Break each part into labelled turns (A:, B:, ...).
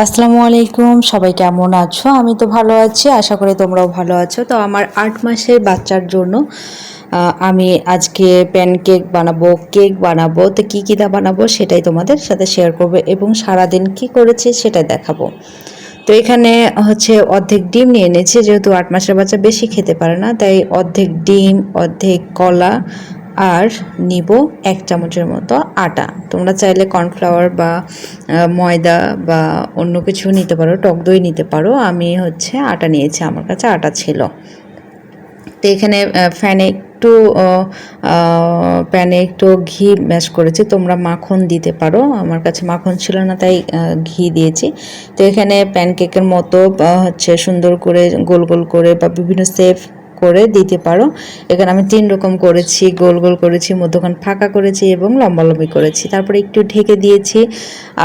A: আসসালামু আলাইকুম, সবাই কেমন আছো? আমি তো ভালো আছি, আশা করি তোমরাও ভালো আছো। তো আমার 8 মাসের বাচ্চার জন্য আমি আজকে প্যানকেক বানাবো, কেক বানাবো। তো কী কী বানাবো সেটাই তোমাদের সাথে শেয়ার করবো এবং সারাদিন কি করেছি সেটাই দেখাবো। তো এখানে হচ্ছে অর্ধেক ডিম নিয়ে এনেছি, যেহেতু 8 মাসের বাচ্চা বেশি খেতে পারে না, তাই অর্ধেক ডিম, অর্ধেক কলা আর নিব 1 চামচের মতো আটা। তোমরা চাইলে কর্নফ্লাওয়ার বা ময়দা বা অন্য কিছু নিতে পারো, টক দই নিতে পারো। আমি হচ্ছে আটা নিয়েছি, আমার কাছে আটা ছিল। তো এখানে প্যানে একটু ঘি ম্যাশ করেছি, তোমরা মাখন দিতে পারো। আমার কাছে মাখন ছিল না, তাই ঘি দিয়েছি। তো এখানে প্যানকেকের মতো হচ্ছে সুন্দর করে গোল গোল করে বা বিভিন্ন শেপ করে দিতে পারো। এখানে আমি 3 রকম করেছি, গোল গোল করেছি, মধ্যখান ফাঁকা করেছি এবং লম্বালম্বি করেছি। তারপরে একটু ঢেকে দিয়েছি।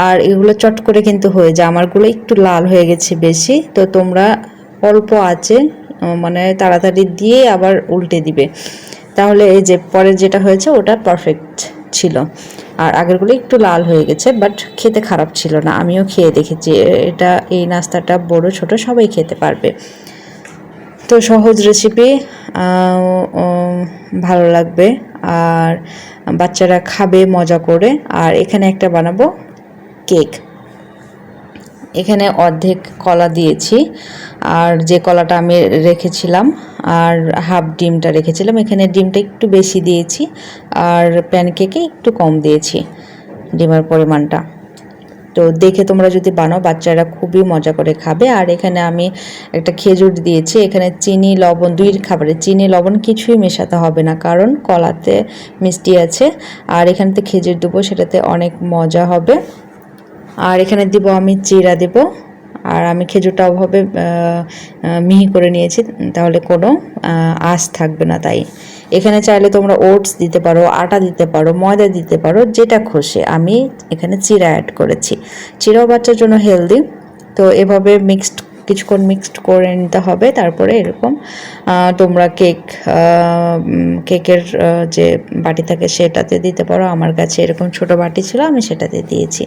A: আর এগুলো চট করে কিন্তু হয়ে যায়, আমারগুলো একটু লাল হয়ে গেছে বেশি। তো তোমরা অল্প আছে মানে তাড়াতাড়ি দিয়ে আবার উল্টে দিবে, তাহলে এই যে পরের যেটা হয়েছে ওটা পারফেক্ট ছিল। আর আগেরগুলো একটু লাল হয়ে গেছে, বাট খেতে খারাপ ছিল না। আমিও খেয়ে দেখেছি, এটা এই নাস্তাটা বড় ছোট সবাই খেতে পারবে। তো সহজ রেসিপি, ভালো লাগবে আর বাচ্চারা খাবে মজা করে। আর এখানে একটা বানাবো কেক। এখানে অর্ধেক কলা দিয়েছি, আর যে কলাটা আমি রেখেছিলাম আর হাফ ডিমটা রেখেছিলাম। এখানে ডিমটা একটু বেশি দিয়েছি আর প্যানকেকে একটু কম দিয়েছি ডিমের পরিমাণটা। তো দেখে তোমরা যদি বানাও, বাচ্চারা খুবই মজা করে খাবে। আর এখানে আমি একটা খেজুর দিয়েছি। এখানে চিনি লবণ, 2 খাবারে চিনি লবণ কিছুই মেশাতে হবে না, কারণ কলাতে মিষ্টি আছে। আর এখানেতে খেজুর দেবো, সেটাতে অনেক মজা হবে। আর এখানে দিব আমি চিড়া দেব। আর আমি খেজুরটা ওভাবে মিহি করে নিয়েছি, তাহলে কোনো আঁশ থাকবে না। তাই এখানে চাইলে তোমরা ওটস দিতে পারো, আটা দিতে পারো, ময়দা দিতে পারো, যেটা খুশি। আমি এখানে চিড়া অ্যাড করেছি। চিড়াও বাচ্চার জন্য হেলদি। তো এভাবে কিছুক্ষণ মিক্সড করে নিতে হবে। তারপরে এরকম তোমরা কেকের যে বাটি থাকে সেটাতে দিতে পারো। আমার কাছে এরকম ছোট বাটি ছিল, আমি সেটাতে দিয়েছি।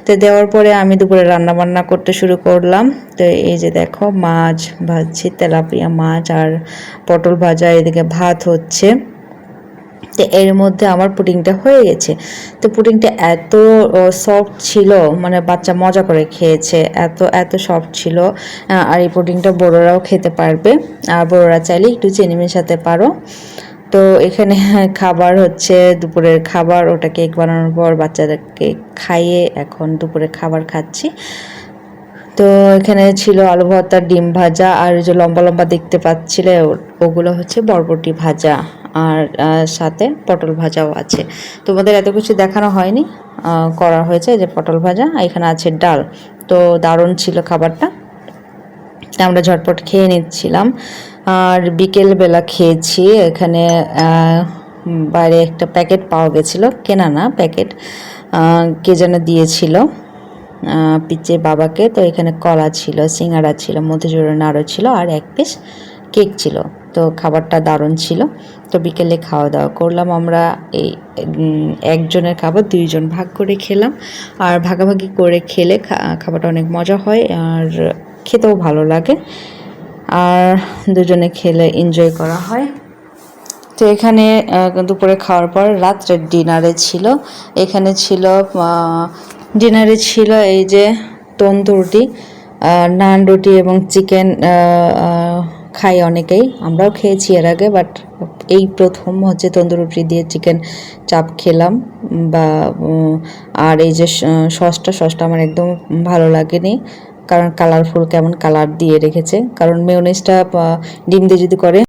A: তো দেওয়ার পরে আমি দুপুরে রান্নাবান্না করতে শুরু করলাম। তো এই যে দেখো, মাছ ভাজছি, তেলাপিয়া মাছ আর পটল ভাজা, এদিকে ভাত হচ্ছে। তো এর মধ্যে আমার পুডিংটা হয়ে গেছে। তো পুডিংটা এত সফট ছিল, মানে বাচ্চা মজা করে খেয়েছে, এত এত সফট ছিল। আর এই পুডিংটা বড়রাও খেতে পারবে, আর বড়রা চাইলে একটু চিনি মেশাতে পারো। তো এখানে খাবার হচ্ছে দুপুরের খাবার, ওটা কেক বানানোর পর বাচ্চাদেরকে খাইয়ে এখন দুপুরের খাবার খাচ্ছি। তো এখানে ছিল আলু ভর্তা, ডিম ভাজা, আর যে লম্বা লম্বা দেখতে পাচ্ছিলে ওগুলো হচ্ছে বরবটি ভাজা, আর সাথে পটল ভাজাও আছে। তোমাদের এত কিছু দেখানো হয়নি, করা হয়েছে যে পটল ভাজা। এখানে আছে ডাল। তো দারুণ ছিল খাবারটা, আমরা ঝটপট খেয়ে নিচ্ছিলাম। আর বিকেলবেলা খেয়েছি এখানে বাইরে একটা প্যাকেট পাওয়া গেছিলো, কেনা না প্যাকেট, কে যেন দিয়েছিল পিচে বাবাকে। তো এখানে কলা ছিল, সিঙ্গাড়া ছিল, মতিচুরের নাড়ু ছিল, আর 1 পিস কেক ছিল। তো খাবারটা দারুণ ছিল। তো বিকেলে খাওয়া দাওয়া করলাম আমরা। এই একজনের খাবার 2 জন ভাগ করে খেলাম, আর ভাগাভাগি করে খেলে খাবারটা অনেক মজা হয় আর খেতেও ভালো লাগে, আর দুজনে খেলে এনজয় করা হয়। তো এখানে দুপুরে খাওয়ার পর রাত্রের ডিনারে ছিল, এখানে ছিল ডিনারে ছিল এই যে তন্দুর রুটি, নান রুটি এবং চিকেন। খাই অনেকেই, আমরাও খেয়েছি এর আগে, বাট এই প্রথম হচ্ছে তন্দুর রুটি দিয়ে চিকেন চাপ খেলাম। বা আর এই যে সসটা আমার একদম ভালো লাগেনি, কারণ কালারফুল কেমন কালার দিয়ে রেখেছে। কারণ মেয়োনিজটা ডিম দিয়ে যদি করে